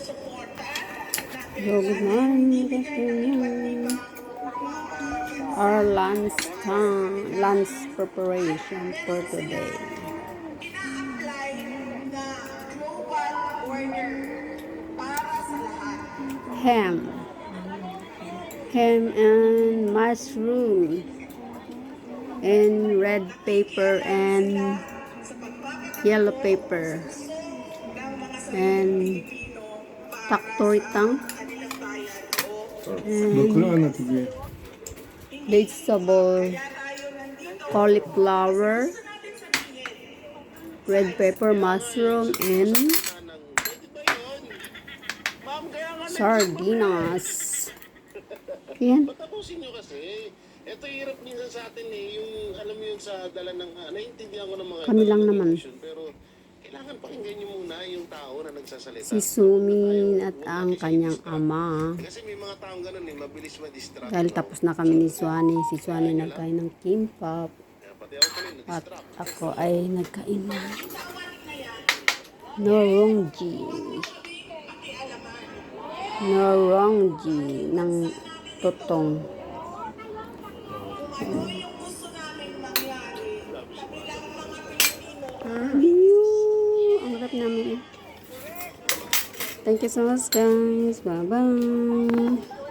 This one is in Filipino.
Good morning, good afternoon. Our lunch time, lunch preparation for today. Ham, ham and mushroom, and red pepper and yellow pepper, and taktoritang, and vegetable, cauliflower, red pepper, mushroom, and sardinas. Yan. Patapusin nyo kasi. Ito hirap minsan sa atin eh. Yung, alam mo yung sa dala ng, naiintindihan ko ng mga Kami lang naman. emotion, pero kailangan pakinggan nyo muna yung tao na nagsasalita. Si Sumin at ang kanyang ama. Kasi may mga taong ganun eh, mabilis ma-distract. Dahil tapos na kami ni Suani. Si Suani nagkain ng kimbap. Pati ako pala, At na-distract. ako ay nagkain ng norongji. Norongji ng totong. Ang harap namin. Thank you so much guys. Bye bye.